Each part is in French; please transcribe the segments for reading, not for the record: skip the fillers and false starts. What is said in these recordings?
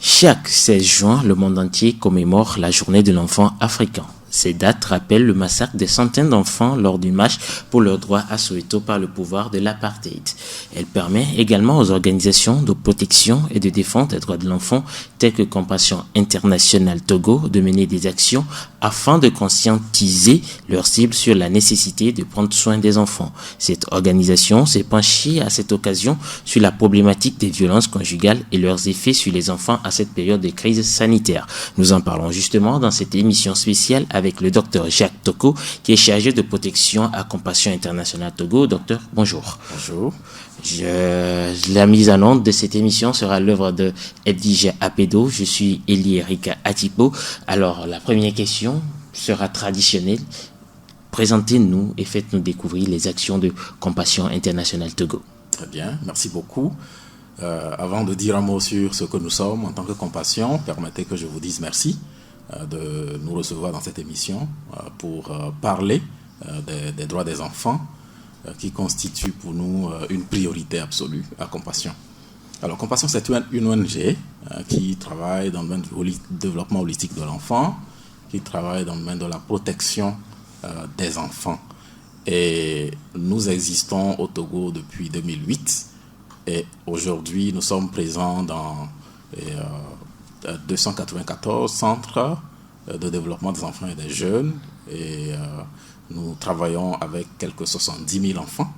Chaque 16 juin, le monde entier commémore la journée de l'enfant africain. Ces dates rappellent le massacre des centaines d'enfants lors d'une marche pour leurs droits à Soweto par le pouvoir de l'apartheid. Elle permet également aux organisations de protection et de défense des droits de l'enfant telles que Compassion Internationale Togo de mener des actions afin de conscientiser leurs cibles sur la nécessité de prendre soin des enfants. Cette organisation s'est penchée à cette occasion sur la problématique des violences conjugales et leurs effets sur les enfants à cette période de crise sanitaire. Nous en parlons justement dans cette émission spéciale avec le docteur Jacques Toko, qui est chargé de protection à Compassion Internationale Togo. Docteur, bonjour. Bonjour. La mise en onde de cette émission sera l'œuvre de Edwige Apedo. Je suis Eli Erika Atipo. Alors, la première question sera traditionnelle. Présentez-nous et faites-nous découvrir les actions de Compassion Internationale Togo. Très bien, merci beaucoup. Avant de dire un mot sur ce que nous sommes en tant que Compassion, permettez que je vous dise merci de nous recevoir dans cette émission pour parler des droits des enfants qui constituent pour nous une priorité absolue à Compassion. Alors Compassion, c'est une ONG qui travaille dans le domaine du développement holistique de l'enfant, qui travaille dans le domaine de la protection des enfants. Et nous existons au Togo depuis 2008 et aujourd'hui nous sommes présents dans 294 centres de développement des enfants et des jeunes et nous travaillons avec quelques 70 000 enfants.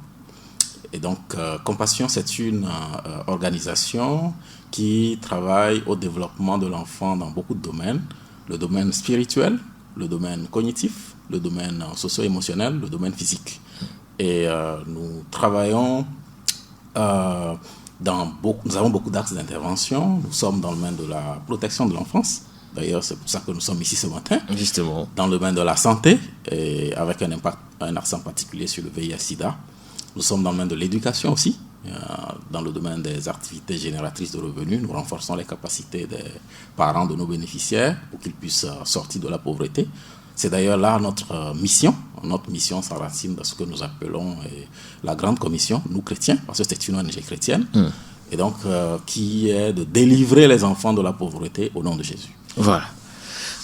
Et donc, Compassion, c'est une organisation qui travaille au développement de l'enfant dans beaucoup de domaines. Le domaine spirituel, le domaine cognitif, le domaine socio-émotionnel, le domaine physique. Et nous travaillons nous avons beaucoup d'axes d'intervention. Nous sommes dans le domaine de la protection de l'enfance. D'ailleurs, c'est pour ça que nous sommes ici ce matin. Justement. Dans le domaine de la santé, et avec un accent particulier sur le VIH-Sida. Nous sommes dans le domaine de l'éducation aussi. Dans le domaine des activités génératrices de revenus, nous renforçons les capacités des parents de nos bénéficiaires pour qu'ils puissent sortir de la pauvreté. C'est d'ailleurs là notre mission. Notre mission s'enracine dans ce que nous appelons la Grande Commission, nous chrétiens, parce que c'est une ONG chrétienne, et donc qui est de délivrer les enfants de la pauvreté au nom de Jésus. Voilà.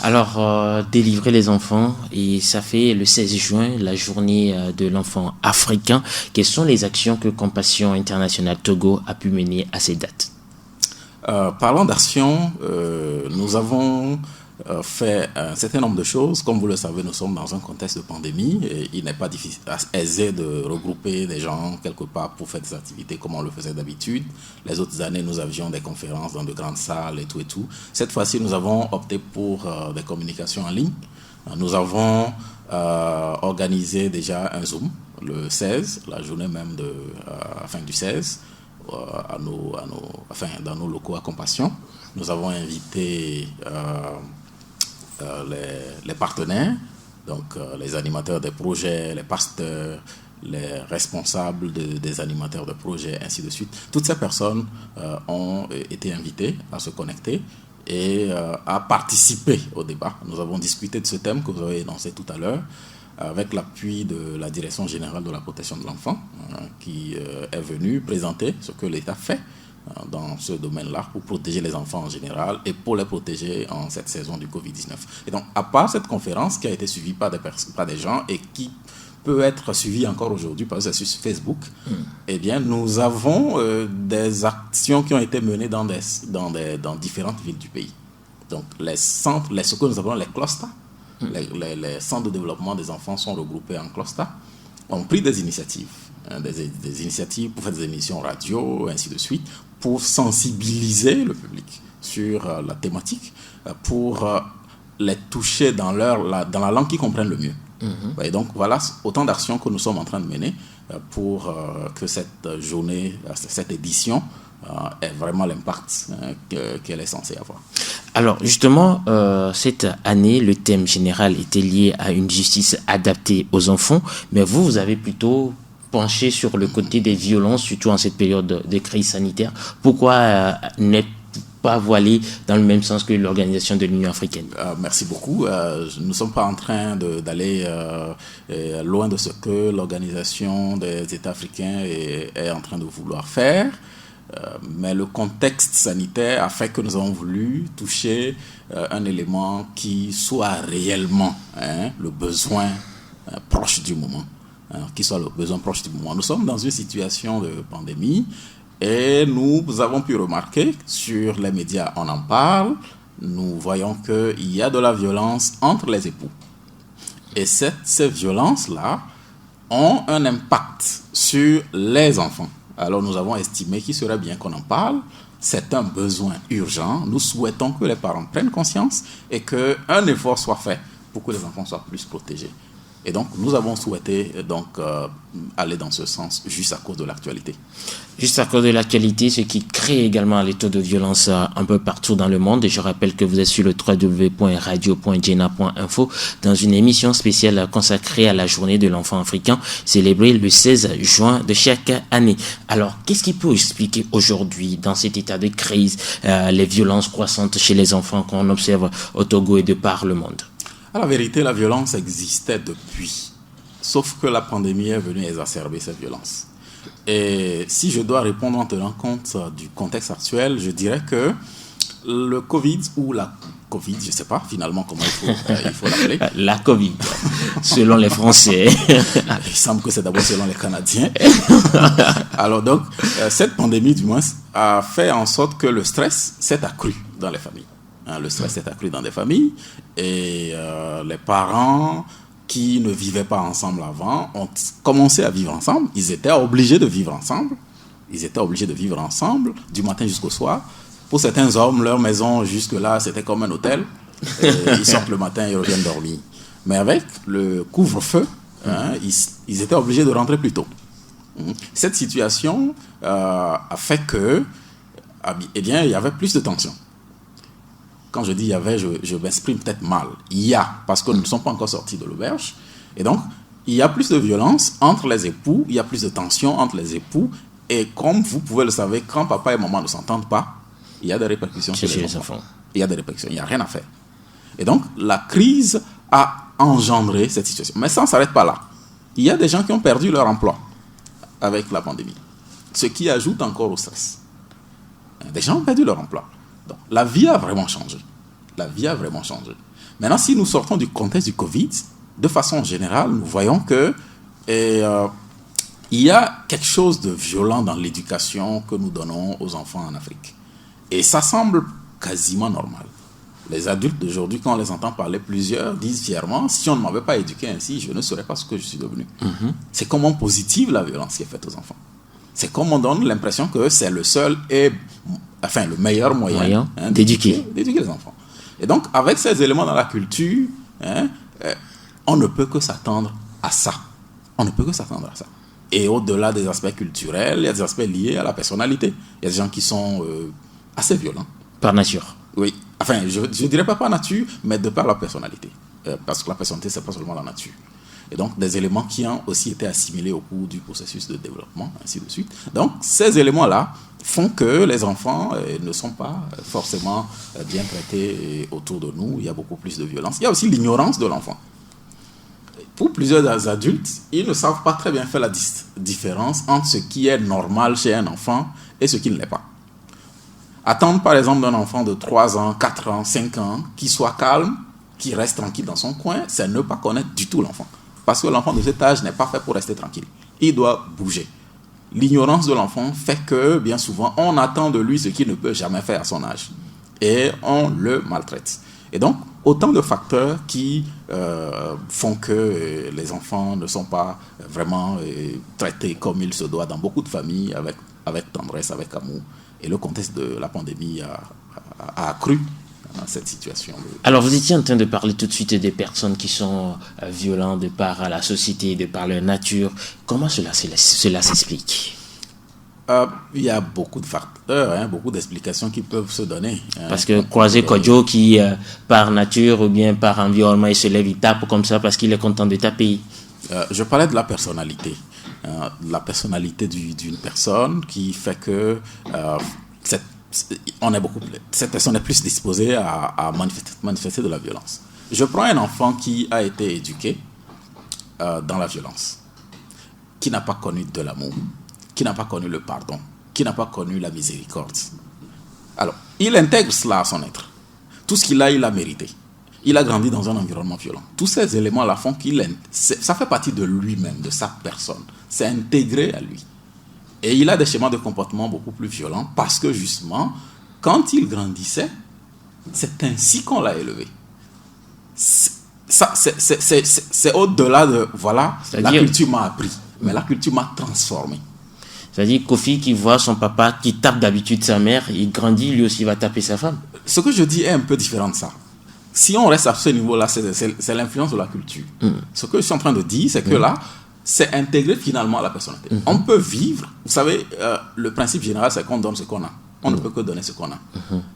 Alors, délivrer les enfants, et ça fait le 16 juin, la journée de l'enfant africain. Quelles sont les actions que Compassion Internationale Togo a pu mener à ces dates? Parlant d'actions, nous avons fait un certain nombre de choses. Comme vous le savez, nous sommes dans un contexte de pandémie et il n'est pas aisé de regrouper des gens quelque part pour faire des activités comme on le faisait d'habitude. Les autres années, nous avions des conférences dans de grandes salles et tout. Cette fois-ci, nous avons opté pour des communications en ligne. Nous avons organisé déjà un Zoom le 16, la journée même du 16, dans nos locaux à Compassion. Nous avons invité les partenaires, donc les animateurs des projets, les pasteurs, les responsables des animateurs de projets, ainsi de suite. Toutes ces personnes ont été invitées à se connecter et à participer au débat. Nous avons discuté de ce thème que vous avez énoncé tout à l'heure, avec l'appui de la Direction générale de la protection de l'enfant, qui est venue présenter ce que l'État fait dans ce domaine-là pour protéger les enfants en général et pour les protéger en cette saison du Covid-19. Et donc, à part cette conférence qui a été suivie par des gens et qui peut être suivie encore aujourd'hui parce que c'est sur Facebook, eh bien, nous avons des actions qui ont été menées dans différentes villes du pays. Donc, ce que nous appelons les clusters, les centres de développement des enfants sont regroupés en clusters, ont pris des initiatives. Des initiatives pour faire des émissions radio, ainsi de suite, pour sensibiliser le public sur la thématique, pour les toucher dans la langue qu'ils comprennent le mieux. Et donc voilà autant d'actions que nous sommes en train de mener pour que cette journée, cette édition ait vraiment l'impact qu'elle est censée avoir. Alors justement, cette année, le thème général était lié à une justice adaptée aux enfants, mais vous avez plutôt penché sur le côté des violences, surtout en cette période de crise sanitaire. Pourquoi ne pas voilé dans le même sens que l'Organisation de l'Union africaine. Merci beaucoup. Nous ne sommes pas en train d'aller loin de ce que l'Organisation des États africains est en train de vouloir faire. Mais le contexte sanitaire a fait que nous avons voulu toucher un élément qui soit réellement le besoin proche du moment. Qui soit le besoin proche du moment. Nous sommes dans une situation de pandémie et nous avons pu remarquer sur les médias, on en parle, nous voyons qu'il y a de la violence entre les époux. Et ces violences-là ont un impact sur les enfants. Alors nous avons estimé qu'il serait bien qu'on en parle. C'est un besoin urgent. Nous souhaitons que les parents prennent conscience et qu'un effort soit fait pour que les enfants soient plus protégés. Et donc, nous avons souhaité aller dans ce sens juste à cause de l'actualité. Juste à cause de l'actualité, ce qui crée également les taux de violence un peu partout dans le monde. Et je rappelle que vous êtes sur le www.radio.jena.info dans une émission spéciale consacrée à la journée de l'enfant africain, célébrée le 16 juin de chaque année. Alors, qu'est-ce qui peut expliquer aujourd'hui, dans cet état de crise, les violences croissantes chez les enfants qu'on observe au Togo et de par le monde? À la vérité, la violence existait depuis. Sauf que la pandémie est venue exacerber cette violence. Et si je dois répondre en tenant compte du contexte actuel, je dirais que le Covid ou la Covid, je ne sais pas finalement comment il faut l'appeler. La Covid, selon les Français. Il semble que c'est d'abord selon les Canadiens. Alors donc, cette pandémie du moins a fait en sorte que le stress s'est accru dans les familles. Le stress s'est accru dans des familles et les parents qui ne vivaient pas ensemble avant ont commencé à vivre ensemble. Ils étaient obligés de vivre ensemble. Du matin jusqu'au soir. Pour certains hommes, leur maison jusque-là, c'était comme un hôtel. Ils sortent le matin et reviennent dormir. Mais avec le couvre-feu, ils étaient obligés de rentrer plus tôt. Cette situation a fait que, il y avait plus de tension. Quand je dis il y avait, je m'exprime peut-être mal. Il y a, parce que nous ne sommes pas encore sortis de l'auberge. Et donc, il y a plus de violence entre les époux, il y a plus de tension entre les époux. Et comme vous pouvez le savoir, quand papa et maman ne s'entendent pas, il y a des répercussions chez les enfants. Il y a des répercussions, il n'y a rien à faire. Et donc, la crise a engendré cette situation. Mais ça ne s'arrête pas là. Il y a des gens qui ont perdu leur emploi avec la pandémie. Ce qui ajoute encore au stress. Des gens ont perdu leur emploi. Donc, la vie a vraiment changé. Maintenant, si nous sortons du contexte du Covid, de façon générale, nous voyons que il y a quelque chose de violent dans l'éducation que nous donnons aux enfants en Afrique. Et ça semble quasiment normal. Les adultes d'aujourd'hui, quand on les entend parler, plusieurs disent fièrement, si on ne m'avait pas éduqué ainsi, je ne serais pas ce que je suis devenu. C'est comment positive la violence qui est faite aux enfants. C'est comme on donne l'impression que c'est le seul et le meilleur moyen d'éduquer les enfants. Et donc, avec ces éléments dans la culture, on ne peut que s'attendre à ça. Et au-delà des aspects culturels, il y a des aspects liés à la personnalité. Il y a des gens qui sont assez violents. Par nature. Oui. Je ne dirais pas par nature, mais de par la personnalité. Parce que la personnalité, ce n'est pas seulement la nature. Et donc, des éléments qui ont aussi été assimilés au cours du processus de développement, ainsi de suite. Donc, ces éléments-là font que les enfants ne sont pas forcément bien traités autour de nous. Il y a beaucoup plus de violence. Il y a aussi l'ignorance de l'enfant. Pour plusieurs adultes, ils ne savent pas très bien faire la différence entre ce qui est normal chez un enfant et ce qui ne l'est pas. Attendre par exemple d'un enfant de 3 ans, 4 ans, 5 ans, qui soit calme, qui reste tranquille dans son coin, c'est ne pas connaître du tout l'enfant. Parce que l'enfant de cet âge n'est pas fait pour rester tranquille. Il doit bouger. L'ignorance de l'enfant fait que, bien souvent, on attend de lui ce qu'il ne peut jamais faire à son âge. Et on le maltraite. Et donc, autant de facteurs qui font que les enfants ne sont pas vraiment traités comme il se doit dans beaucoup de familles, avec tendresse, avec amour. Et le contexte de la pandémie a accru cette situation. Alors, vous étiez en train de parler tout de suite des personnes qui sont violentes de par la société, de par leur nature. Comment cela s'explique? Il y a beaucoup de facteurs, beaucoup d'explications qui peuvent se donner. Parce que croiser Kodjo qui, par nature ou bien par environnement, il se lève, il tape comme ça parce qu'il est content de taper. Je parlais de la personnalité. La personnalité d'une personne qui fait que cette personne est plus disposée à manifester de la violence. Je prends un enfant qui a été éduqué dans la violence, qui n'a pas connu de l'amour, qui n'a pas connu le pardon, qui n'a pas connu la miséricorde. Alors, il intègre cela à son être. Tout ce qu'il a, il l'a mérité. Il a grandi dans un environnement violent. Tous ces éléments-là font ça fait partie de lui-même, de sa personne. C'est intégré à lui. Et il a des schémas de comportement beaucoup plus violents parce que justement, quand il grandissait, c'est ainsi qu'on l'a élevé. C'est au-delà de, voilà, la culture m'a appris, mais la culture m'a transformé. C'est-à-dire Kofi qui voit son papa qui tape d'habitude sa mère, il grandit, lui aussi va taper sa femme. Ce que je dis est un peu différent de ça. Si on reste à ce niveau-là, c'est l'influence de la culture. Ce que je suis en train de dire, c'est que là, c'est intégré finalement à la personnalité. On peut vivre, vous savez, le principe général, c'est qu'on donne ce qu'on a. On ne peut que donner ce qu'on a.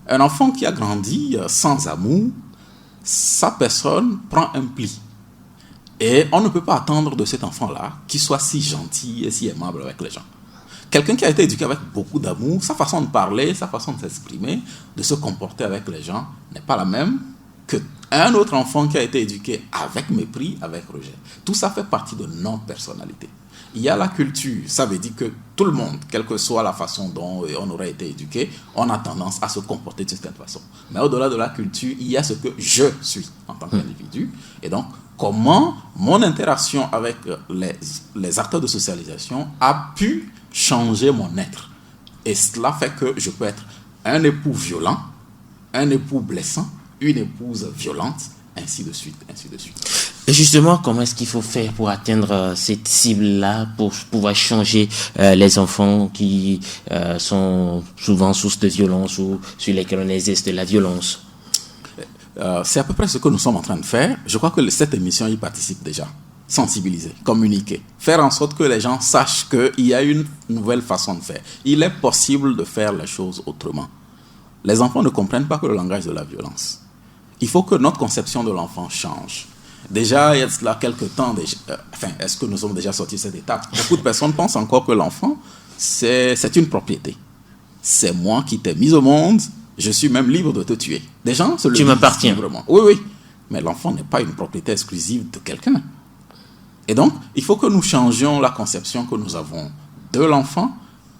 Un enfant qui a grandi sans amour, sa personne prend un pli. Et on ne peut pas attendre de cet enfant-là qu'il soit si gentil et si aimable avec les gens. Quelqu'un qui a été éduqué avec beaucoup d'amour, sa façon de parler, sa façon de s'exprimer, de se comporter avec les gens n'est pas la même qu'un autre enfant qui a été éduqué avec mépris, avec rejet. Tout ça fait partie de notre personnalité. Il y a la culture, ça veut dire que tout le monde, quelle que soit la façon dont on aurait été éduqué, on a tendance à se comporter d'une certaine façon. Mais au-delà de la culture, il y a ce que je suis en tant qu'individu. Et donc, comment mon interaction avec les acteurs de socialisation a pu changer mon être. Et cela fait que je peux être un époux violent, un époux blessant, une épouse violente, ainsi de suite, ainsi de suite. Et justement, comment est-ce qu'il faut faire pour atteindre cette cible-là, pour pouvoir changer les enfants qui sont souvent source de violence ou sur lesquels on exerce de la violence? C'est à peu près ce que nous sommes en train de faire. Je crois que cette émission y participe déjà. Sensibiliser, communiquer, faire en sorte que les gens sachent qu'il y a une nouvelle façon de faire. Il est possible de faire les choses autrement. Les enfants ne comprennent pas que le langage de la violence. Il faut que notre conception de l'enfant change. Déjà, il y a cela quelques temps, est-ce que nous sommes déjà sortis de cette étape? Beaucoup de personnes pensent encore que l'enfant, c'est une propriété. C'est moi qui t'ai mis au monde, je suis même libre de te tuer. Des gens se le disent. Tu m'appartiens. Librement. Oui, oui. Mais l'enfant n'est pas une propriété exclusive de quelqu'un. Et donc, il faut que nous changions la conception que nous avons de l'enfant,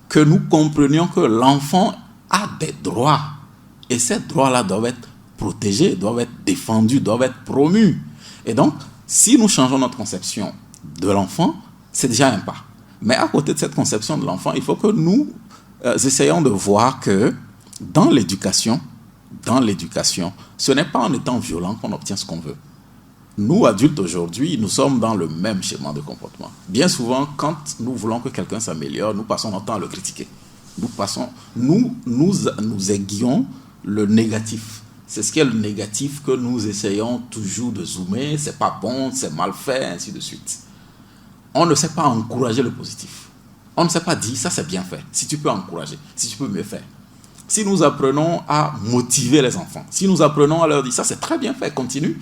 que nous comprenions que l'enfant a des droits. Et ces droits-là doivent être protégés, doivent être défendus, doivent être promus. Et donc, si nous changeons notre conception de l'enfant, c'est déjà un pas. Mais à côté de cette conception de l'enfant, il faut que nous essayons de voir que dans l'éducation, ce n'est pas en étant violent qu'on obtient ce qu'on veut. Nous, adultes aujourd'hui, nous sommes dans le même schéma de comportement. Bien souvent, quand nous voulons que quelqu'un s'améliore, nous passons notre temps à le critiquer. Nous aiguillons le négatif. C'est ce qui est le négatif que nous essayons toujours de zoomer. C'est pas bon, c'est mal fait, ainsi de suite. On ne sait pas encourager le positif. On ne sait pas dire ça c'est bien fait. Si tu peux encourager, si tu peux mieux faire. Si nous apprenons à motiver les enfants, si nous apprenons à leur dire ça c'est très bien fait, continue,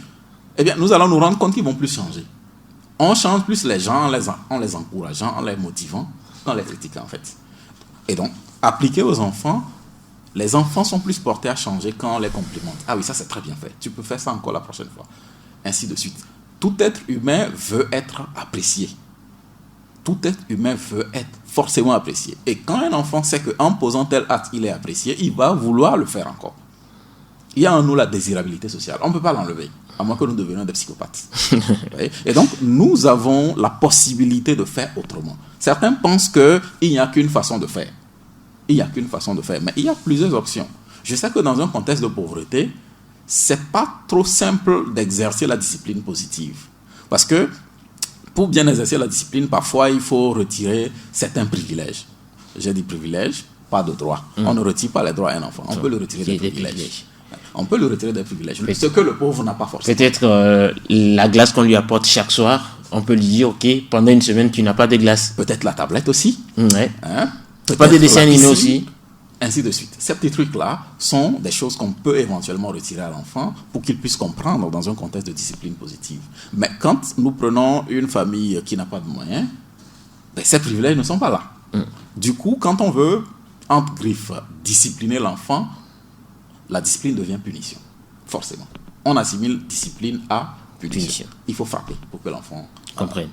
eh bien nous allons nous rendre compte qu'ils vont plus changer. On change plus les gens en les encourageant, en les motivant, qu'en les critiquant en fait. Et donc, appliquer aux enfants, les enfants sont plus portés à changer quand on les complimente. Ah oui, ça c'est très bien fait. Tu peux faire ça encore la prochaine fois. Ainsi de suite. Tout être humain veut être apprécié. Tout être humain veut être forcément apprécié. Et quand un enfant sait qu'en posant tel acte, il est apprécié, il va vouloir le faire encore. Il y a en nous la désirabilité sociale. On ne peut pas l'enlever, à moins que nous devenions des psychopathes. Et donc, nous avons la possibilité de faire autrement. Certains pensent qu'il n'y a qu'une façon de faire. Il n'y a qu'une façon de faire, mais il y a plusieurs options. Je sais que dans un contexte de pauvreté, ce n'est pas trop simple d'exercer la discipline positive. Parce que pour bien exercer la discipline, parfois il faut retirer certains privilèges. J'ai dit privilèges, pas de droits. On ne retire pas les droits à un enfant. On peut le retirer des privilèges. On peut le retirer des privilèges. Ce que le pauvre n'a pas forcément. Peut-être la glace qu'on lui apporte chaque soir, on peut lui dire, ok, pendant une semaine, tu n'as pas de glace. Peut-être la tablette aussi. Ouais. Pas des dessins animés aussi. Ainsi de suite. Ces petits trucs-là sont des choses qu'on peut éventuellement retirer à l'enfant pour qu'il puisse comprendre dans un contexte de discipline positive. Mais quand nous prenons une famille qui n'a pas de moyens, ces privilèges ne sont pas là. Du coup, quand on veut entre griffes, discipliner l'enfant, la discipline devient punition, forcément. On assimile discipline à punition. Il faut frapper pour que l'enfant comprenne.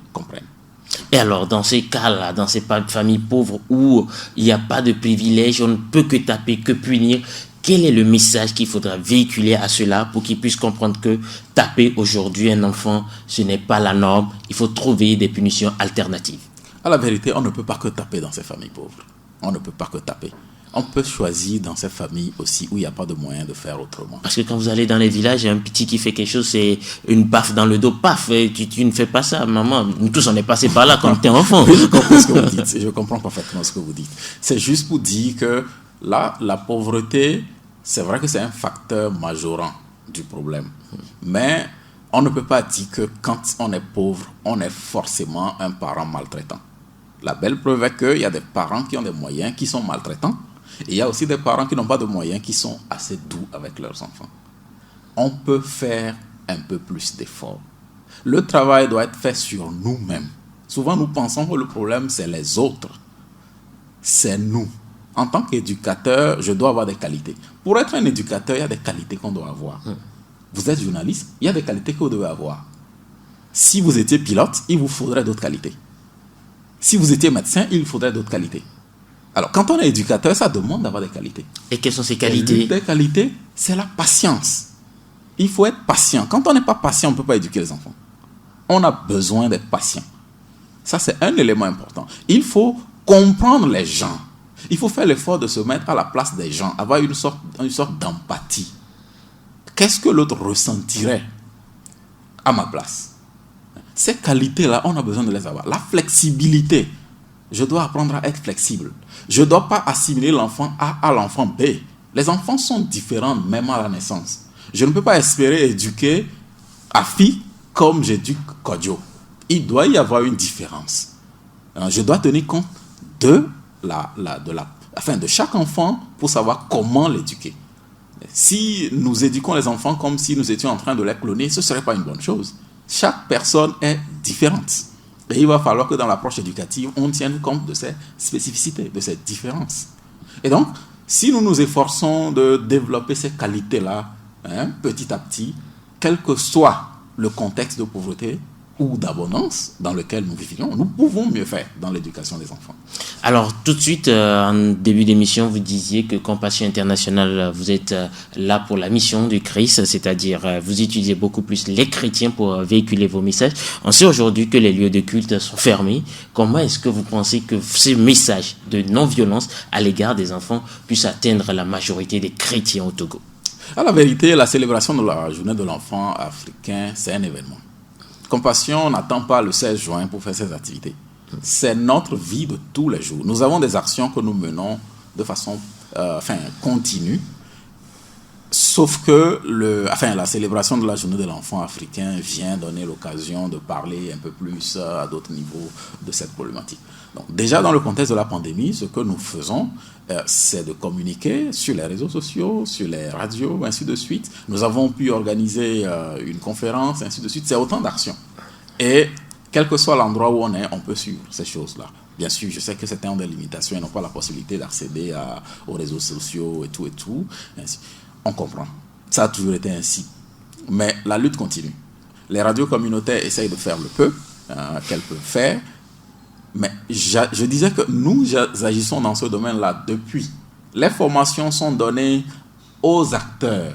Et alors, dans ces cas-là, dans ces familles pauvres où il n'y a pas de privilège, on ne peut que taper, que punir, quel est le message qu'il faudra véhiculer à ceux-là pour qu'ils puissent comprendre que taper aujourd'hui un enfant, ce n'est pas la norme, il faut trouver des punitions alternatives? À la vérité, on ne peut pas que taper dans ces familles pauvres. On ne peut pas que taper. On peut choisir dans ces familles aussi où il n'y a pas de moyen de faire autrement. Parce que quand vous allez dans les villages, il y a un petit qui fait quelque chose, c'est une baffe dans le dos, paf, et tu ne fais pas ça, maman. Nous tous, on est passé par là quand tu es enfant. Je comprends ce que vous dites. Je comprends parfaitement ce que vous dites. C'est juste pour dire que là, la pauvreté, c'est vrai que c'est un facteur majorant du problème. Mais on ne peut pas dire que quand on est pauvre, on est forcément un parent maltraitant. La belle preuve est qu'il y a des parents qui ont des moyens qui sont maltraitants. Et il y a aussi des parents qui n'ont pas de moyens, qui sont assez doux avec leurs enfants. On peut faire un peu plus d'efforts. Le travail doit être fait sur nous-mêmes. Souvent, nous pensons que le problème, c'est les autres. C'est nous. En tant qu'éducateur, je dois avoir des qualités. Pour être un éducateur, il y a des qualités qu'on doit avoir. Vous êtes journaliste, il y a des qualités que vous devez avoir. Si vous étiez pilote, il vous faudrait d'autres qualités. Si vous étiez médecin, il vous faudrait d'autres qualités. Alors, quand on est éducateur, ça demande d'avoir des qualités. Et quelles sont ces qualités? L'une des qualités, c'est la patience. Il faut être patient. Quand on n'est pas patient, on ne peut pas éduquer les enfants. On a besoin d'être patient. Ça, c'est un élément important. Il faut comprendre les gens. Il faut faire l'effort de se mettre à la place des gens, avoir une sorte d'empathie. Qu'est-ce que l'autre ressentirait à ma place? Ces qualités-là, on a besoin de les avoir. La flexibilité. Je dois apprendre à être flexible. Je ne dois pas assimiler l'enfant A à l'enfant B. Les enfants sont différents même à la naissance. Je ne peux pas espérer éduquer Afi comme j'éduque Kodjo. Il doit y avoir une différence. Je dois tenir compte de chaque enfant pour savoir comment l'éduquer. Si nous éduquons les enfants comme si nous étions en train de les cloner, ce ne serait pas une bonne chose. Chaque personne est différente. Et il va falloir que dans l'approche éducative, on tienne compte de ces spécificités, de ces différences. Et donc, si nous nous efforçons de développer ces qualités-là, petit à petit, quel que soit le contexte de pauvreté ou d'abondance dans lequel nous vivions, nous pouvons mieux faire dans l'éducation des enfants. Alors, tout de suite, en début d'émission, vous disiez que Compassion Internationale, vous êtes là pour la mission du Christ, c'est-à-dire vous utilisez beaucoup plus les chrétiens pour véhiculer vos messages. On sait aujourd'hui que les lieux de culte sont fermés. Comment est-ce que vous pensez que ces messages de non-violence à l'égard des enfants puissent atteindre la majorité des chrétiens au Togo? À la vérité, la célébration de la journée de l'enfant africain, c'est un événement. Compassion n'attend pas le 16 juin pour faire ses activités. C'est notre vie de tous les jours. Nous avons des actions que nous menons de façon continue. Sauf que la célébration de la journée de l'enfant africain vient donner l'occasion de parler un peu plus à d'autres niveaux de cette problématique. Donc, déjà dans le contexte de la pandémie, ce que nous faisons, c'est de communiquer sur les réseaux sociaux, sur les radios, ainsi de suite. Nous avons pu organiser une conférence, ainsi de suite. C'est autant d'actions. Et quel que soit l'endroit où on est, on peut suivre ces choses-là. Bien sûr, je sais que certains ont des limitations et n'ont pas la possibilité d'accéder aux réseaux sociaux et tout. Ainsi. On comprend. Ça a toujours été ainsi. Mais la lutte continue. Les radios communautaires essayent de faire le peu qu'elles peuvent faire. Mais je disais que nous agissons dans ce domaine-là depuis. Les formations sont données aux acteurs.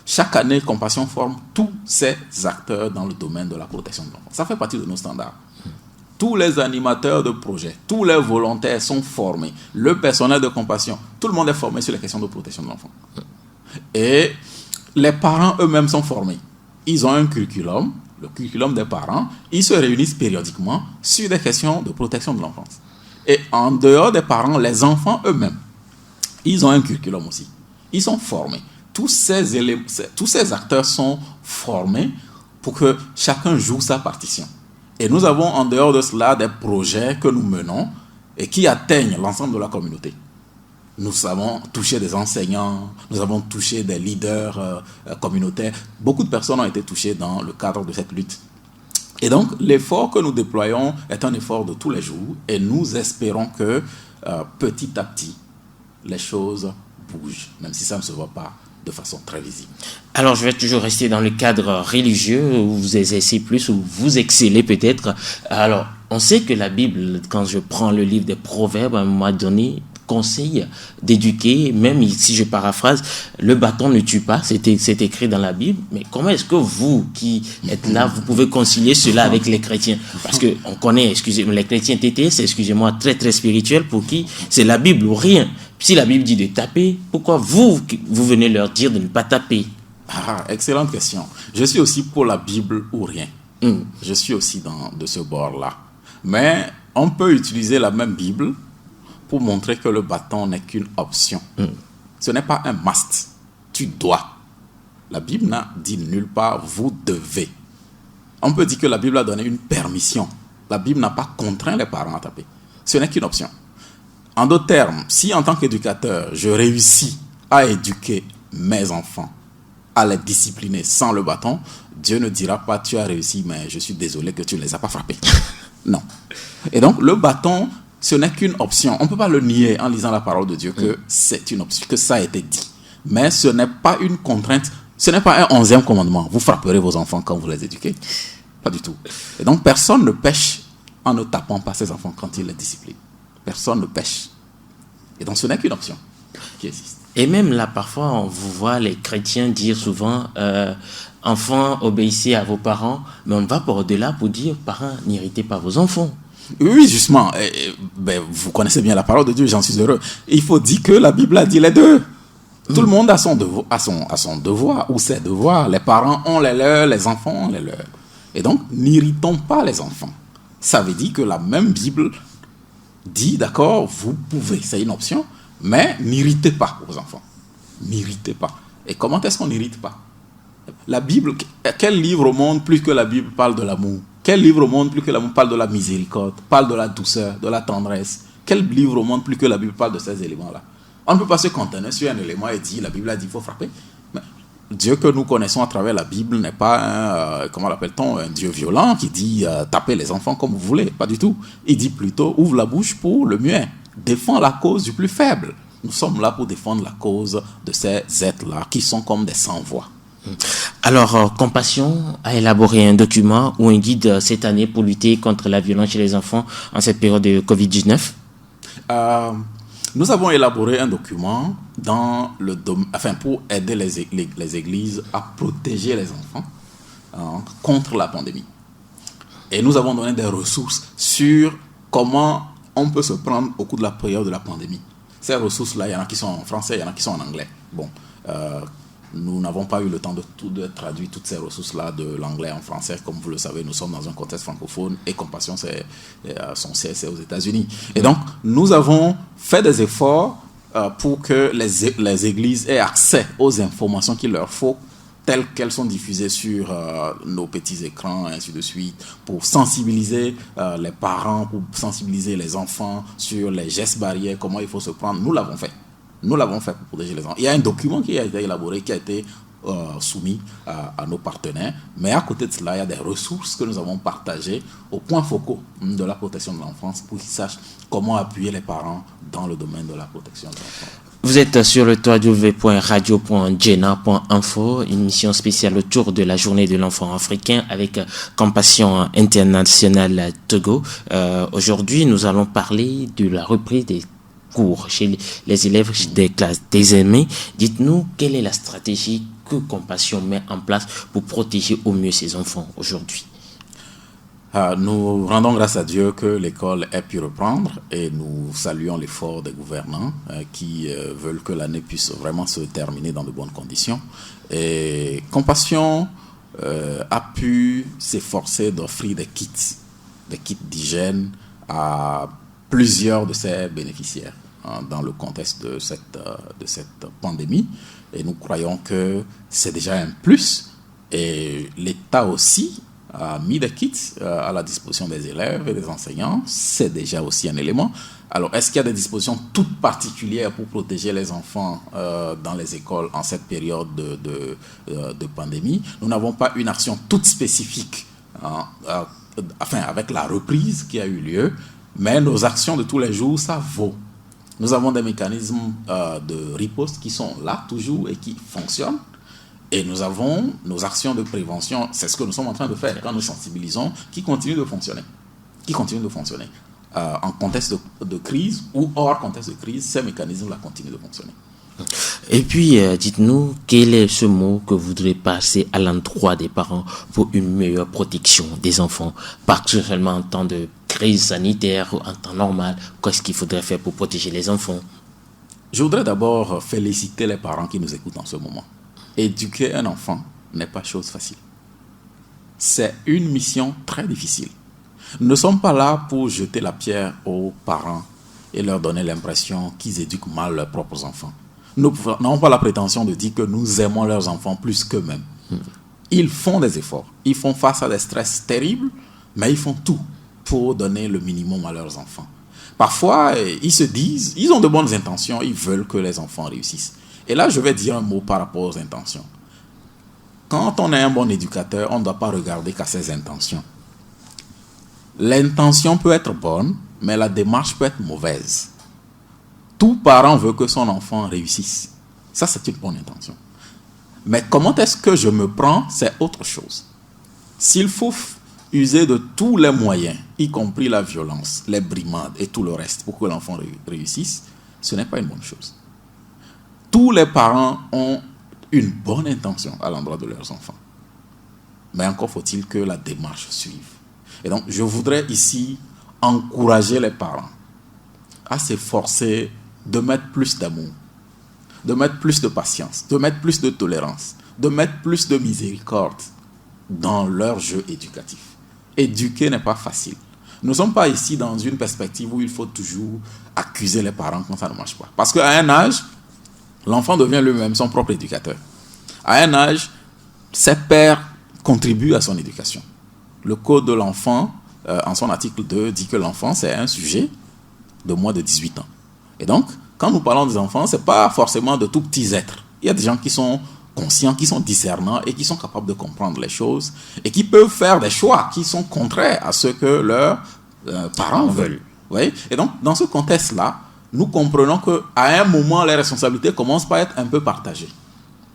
Chaque année, Compassion forme tous ces acteurs dans le domaine de la protection de l'enfant. Ça fait partie de nos standards. Tous les animateurs de projets, tous les volontaires sont formés. Le personnel de Compassion, tout le monde est formé sur les questions de protection de l'enfant. Et les parents eux-mêmes sont formés. Ils ont un curriculum, le curriculum des parents. Ils se réunissent périodiquement sur des questions de protection de l'enfance. Et en dehors des parents, les enfants eux-mêmes, ils ont un curriculum aussi. Ils sont formés. Tous ces acteurs sont formés pour que chacun joue sa partition. Et nous avons en dehors de cela des projets que nous menons et qui atteignent l'ensemble de la communauté. Nous avons touché des enseignants, nous avons touché des leaders communautaires. Beaucoup de personnes ont été touchées dans le cadre de cette lutte. Et donc, l'effort que nous déployons est un effort de tous les jours et nous espérons que petit à petit, les choses bougent, même si ça ne se voit pas de façon très visible. Alors, je vais toujours rester dans le cadre religieux, où vous exercez plus, où vous excellez peut-être. Alors, on sait que la Bible, quand je prends le livre des Proverbes, à un moment donné, conseille d'éduquer, même si je paraphrase, le bâton ne tue pas, c'est écrit dans la Bible. Mais comment est-ce que vous, qui êtes là, vous pouvez concilier cela avec les chrétiens? Parce qu'on connaît, excusez-moi, les chrétiens TTS, excusez-moi, très très spirituels, pour qui c'est la Bible ou rien. Si la Bible dit de taper, pourquoi vous venez leur dire de ne pas taper? Excellente question. Je suis aussi pour la Bible ou rien. Je suis aussi de ce bord-là. Mais on peut utiliser la même Bible pour montrer que le bâton n'est qu'une option. Ce n'est pas un must. Tu dois. La Bible n'a dit nulle part vous devez. On peut dire que la Bible a donné une permission. La Bible n'a pas contraint les parents à taper. Ce n'est qu'une option. En d'autres termes, si en tant qu'éducateur, je réussis à éduquer mes enfants, à les discipliner sans le bâton, Dieu ne dira pas tu as réussi, mais je suis désolé que tu ne les as pas frappés. Non. Et donc, le bâton, ce n'est qu'une option. On ne peut pas le nier en lisant la parole de Dieu que c'est une option, que ça a été dit. Mais ce n'est pas une contrainte, ce n'est pas un 11e commandement. Vous frapperez vos enfants quand vous les éduquez. Pas du tout. Et donc, personne ne pêche en ne tapant pas ses enfants quand il les discipline. Personne ne pêche. Et donc, ce n'est qu'une option qui existe. Et même là, parfois, on vous voit les chrétiens dire souvent enfants, obéissez à vos parents, mais on va par au-delà pour dire parents, n'irritez pas vos enfants. Oui, justement. Vous connaissez bien la parole de Dieu, j'en suis heureux. Il faut dire que la Bible a dit les deux. Tout le monde a son devoir ou ses devoirs. Les parents ont les leurs, les enfants ont les leurs. Et donc, n'irritons pas les enfants. Ça veut dire que la même Bible dit, d'accord, vous pouvez, c'est une option, mais n'irritez pas vos enfants. N'irritez pas. Et comment est-ce qu'on n'irrite pas? La Bible, quel livre au monde plus que la Bible parle de l'amour? Quel livre au monde plus que la Bible parle de la miséricorde, parle de la douceur, de la tendresse? Quel livre au monde plus que la Bible parle de ces éléments-là? On ne peut pas se contenir sur un élément et dire, la Bible a dit, il faut frapper. Mais Dieu que nous connaissons à travers la Bible n'est pas comment l'appelle-t-on, un Dieu violent qui dit tapez les enfants comme vous voulez. Pas du tout. Il dit plutôt ouvre la bouche pour le mieux. Défends la cause du plus faible. Nous sommes là pour défendre la cause de ces êtres-là qui sont comme des sans-voix. Alors, Compassion a élaboré un document ou un guide cette année pour lutter contre la violence chez les enfants en cette période de Covid-19. Nous avons élaboré un document pour aider les églises à protéger les enfants contre la pandémie. Et nous avons donné des ressources sur comment on peut se prendre au cours de la période de la pandémie. Ces ressources-là, il y en a qui sont en français, il y en a qui sont en anglais. Bon, nous n'avons pas eu le temps de traduire toutes ces ressources-là de l'anglais en français. Comme vous le savez, nous sommes dans un contexte francophone et Compassion, son siège, c'est aux États-Unis. Et donc, nous avons fait des efforts pour que les églises aient accès aux informations qu'il leur faut, telles qu'elles sont diffusées sur nos petits écrans, et ainsi de suite, pour sensibiliser les parents, pour sensibiliser les enfants sur les gestes barrières, comment il faut se prendre. Nous l'avons fait. Nous l'avons fait pour protéger les enfants. Il y a un document qui a été élaboré, qui a été soumis à nos partenaires. Mais à côté de cela, il y a des ressources que nous avons partagées aux points focaux de la protection de l'enfance pour qu'ils sachent comment appuyer les parents dans le domaine de la protection de l'enfance. Vous êtes sur le www.radio.jena.info, une émission spéciale autour de la journée de l'enfant africain avec Compassion Internationale Togo. Aujourd'hui, nous allons parler de la reprise des cours chez les élèves des classes des aînés. Dites-nous, quelle est la stratégie que Compassion met en place pour protéger au mieux ses enfants aujourd'hui? Nous rendons grâce à Dieu que l'école ait pu reprendre et nous saluons l'effort des gouvernants qui veulent que l'année puisse vraiment se terminer dans de bonnes conditions. Et Compassion a pu s'efforcer d'offrir des kits d'hygiène à plusieurs de ses bénéficiaires dans le contexte de cette pandémie. Et nous croyons que c'est déjà un plus. Et l'État aussi a mis des kits à la disposition des élèves et des enseignants. C'est déjà aussi un élément. Alors, est-ce qu'il y a des dispositions toutes particulières pour protéger les enfants dans les écoles en cette période de pandémie? Nous n'avons pas une action toute spécifique avec la reprise qui a eu lieu, mais nos actions de tous les jours, ça vaut. Nous avons des mécanismes de riposte qui sont là toujours et qui fonctionnent. Et nous avons nos actions de prévention, c'est ce que nous sommes en train de faire quand nous sensibilisons, qui continuent de fonctionner. En contexte de crise ou hors contexte de crise, ces mécanismes-là continuent de fonctionner. Et puis, dites-nous, quel est ce mot que vous voudrez passer à l'endroit des parents pour une meilleure protection des enfants, pas seulement en temps de crise sanitaire ou en temps normal, qu'est-ce qu'il faudrait faire pour protéger les enfants? Je voudrais d'abord féliciter les parents qui nous écoutent en ce moment. Éduquer un enfant n'est pas chose facile. C'est une mission très difficile. Nous ne sommes pas là pour jeter la pierre aux parents et leur donner l'impression qu'ils éduquent mal leurs propres enfants. Nous n'avons pas la prétention de dire que nous aimons leurs enfants plus qu'eux-mêmes. Ils font des efforts. Ils font face à des stress terribles, mais ils font tout pour donner le minimum à leurs enfants. Parfois, ils se disent, ils ont de bonnes intentions, ils veulent que les enfants réussissent. Et là, je vais dire un mot par rapport aux intentions. Quand on est un bon éducateur, on ne doit pas regarder qu'à ses intentions. L'intention peut être bonne, mais la démarche peut être mauvaise. Tout parent veut que son enfant réussisse. Ça, c'est une bonne intention. Mais comment est-ce que je me prends, c'est autre chose. S'il faut user de tous les moyens, y compris la violence, les brimades et tout le reste, pour que l'enfant réussisse, ce n'est pas une bonne chose. Tous les parents ont une bonne intention à l'endroit de leurs enfants. Mais encore faut-il que la démarche suive. Et donc, je voudrais ici encourager les parents à s'efforcer de mettre plus d'amour, de mettre plus de patience, de mettre plus de tolérance, de mettre plus de miséricorde dans leur jeu éducatif. Éduquer n'est pas facile. Nous ne sommes pas ici dans une perspective où il faut toujours accuser les parents quand ça ne marche pas. Parce qu'à un âge, l'enfant devient lui-même son propre éducateur. À un âge, ses pères contribuent à son éducation. Le Code de l'enfant, en son article 2, dit que l'enfant, c'est un sujet de moins de 18 ans. Et donc, quand nous parlons des enfants, ce n'est pas forcément de tout petits êtres. Il y a des gens qui sont conscients, qui sont discernants et qui sont capables de comprendre les choses et qui peuvent faire des choix qui sont contraires à ce que leurs parents veulent. Oui? Et donc, dans ce contexte-là, nous comprenons qu'à un moment, les responsabilités commencent par être un peu partagées.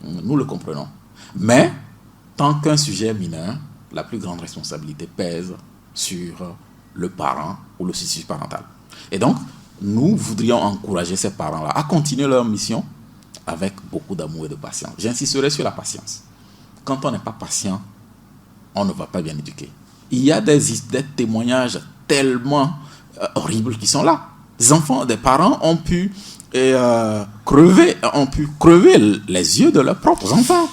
Nous le comprenons. Mais, tant qu'un sujet est mineur, la plus grande responsabilité pèse sur le parent ou le suivi parental. Et donc, nous voudrions encourager ces parents-là à continuer leur mission avec beaucoup d'amour et de patience. J'insisterai sur la patience. Quand on n'est pas patient, on ne va pas bien éduquer. Il y a des témoignages tellement horribles qui sont là. Des enfants, des parents ont pu crever les yeux de leurs propres enfants.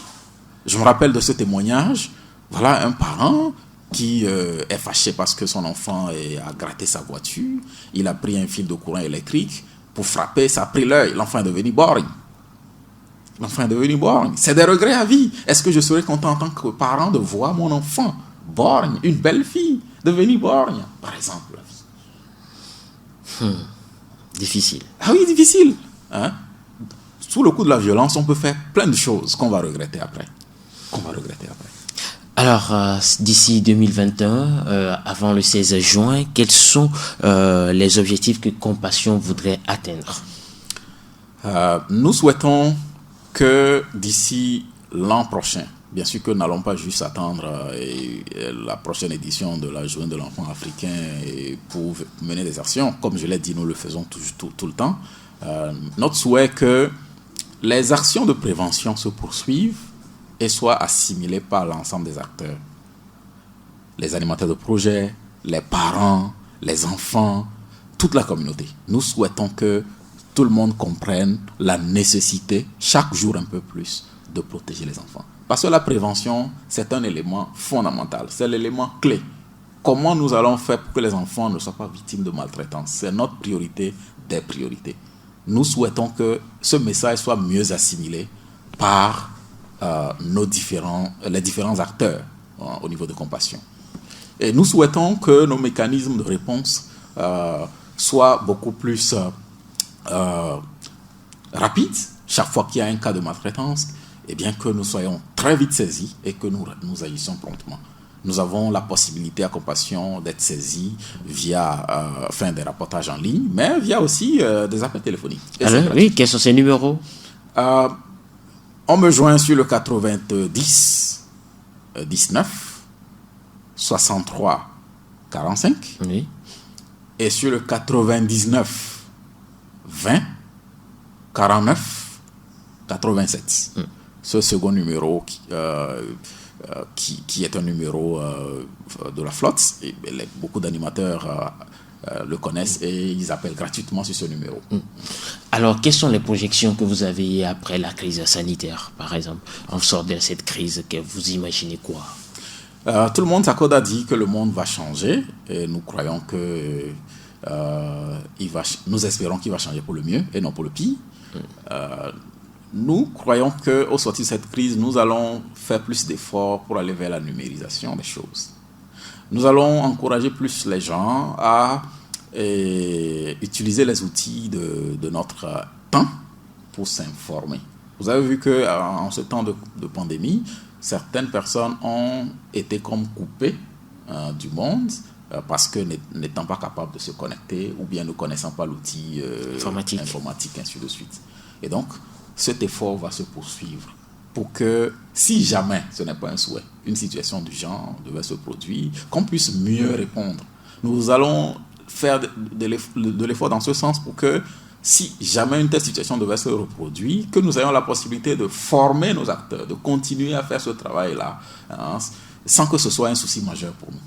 Je me rappelle de ce témoignage. Voilà un parent qui est fâché parce que son enfant a gratté sa voiture. Il a pris un fil de courant électrique pour frapper, ça a pris l'œil. L'enfant est devenu borgne. C'est des regrets à vie. Est-ce que je serais content en tant que parent de voir mon enfant borgne, une belle fille, devenir borgne, par exemple? Difficile. Ah oui, difficile. Sous le coup de la violence, on peut faire plein de choses qu'on va regretter après. Alors, d'ici 2021, avant le 16 juin, quels sont les objectifs que Compassion voudrait atteindre? Nous souhaitons que d'ici l'an prochain, bien sûr que nous n'allons pas juste attendre la prochaine édition de la Journée de l'enfant africain pour mener des actions. Comme je l'ai dit, nous le faisons tout le temps. Notre souhait est que les actions de prévention se poursuivent et soient assimilées par l'ensemble des acteurs. Les animateurs de projets, les parents, les enfants, toute la communauté. Nous souhaitons que tout le monde comprenne la nécessité, chaque jour un peu plus, de protéger les enfants. Parce que la prévention, c'est un élément fondamental, c'est l'élément clé. Comment nous allons faire pour que les enfants ne soient pas victimes de maltraitance? C'est notre priorité des priorités. Nous souhaitons que ce message soit mieux assimilé par les différents acteurs au niveau de Compassion. Et nous souhaitons que nos mécanismes de réponse soient beaucoup plus rapides. Chaque fois qu'il y a un cas de maltraitance, eh bien que nous soyons très vite saisis et que nous agissions promptement. nous avons la possibilité à Compassion d'être saisis via des rapportages en ligne, mais via aussi des appels téléphoniques. Alors, oui, quels sont ces numéros? On me joint sur le 90 19 63 45 Oui. et sur le 99 20 49 87. Ce second numéro qui est un numéro de la flotte, et beaucoup d'animateurs le connaissent et ils appellent gratuitement sur ce numéro. Alors, quelles sont les projections que vous avez après la crise sanitaire, par exemple? En sortant de cette crise, que vous imaginez quoi? Tout le monde s'accorde à dire que le monde va changer et nous croyons que nous espérons qu'il va changer pour le mieux et non pour le pire. Nous croyons qu'au sortir de cette crise, nous allons faire plus d'efforts pour aller vers la numérisation des choses. Nous allons encourager plus les gens à utiliser les outils de notre temps pour s'informer. Vous avez vu qu'en ce temps de pandémie, certaines personnes ont été comme coupées du monde parce que n'étant pas capables de se connecter ou bien ne connaissant pas l'outil informatique, ainsi de suite. Et donc, cet effort va se poursuivre pour que, si jamais ce n'est pas un souhait, une situation du genre devait se produire, qu'on puisse mieux répondre. Nous allons faire de l'effort dans ce sens pour que, si jamais une telle situation devait se reproduire, que nous ayons la possibilité de former nos acteurs, de continuer à faire ce travail-là, sans que ce soit un souci majeur pour nous.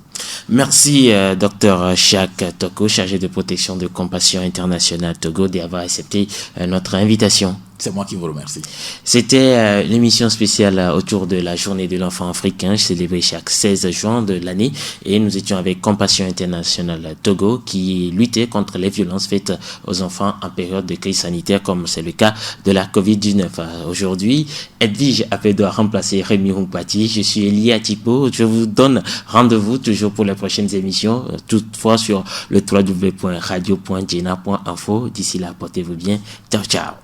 Merci, Dr Chiak Toko, chargé de protection de Compassion Internationale Togo, d'avoir accepté notre invitation. C'est moi qui vous remercie. C'était l'émission spéciale autour de la journée de l'enfant africain, célébrée chaque 16 juin de l'année. Et nous étions avec Compassion Internationale Togo, qui luttait contre les violences faites aux enfants en période de crise sanitaire, comme c'est le cas de la COVID-19. Aujourd'hui, Edwige Apé doit remplacer Rémi Humpati. Je suis Elie Atipo. Je vous donne rendez-vous toujours pour les prochaines émissions, toutefois sur le www.radio.jena.info. D'ici là, portez-vous bien. Ciao, ciao.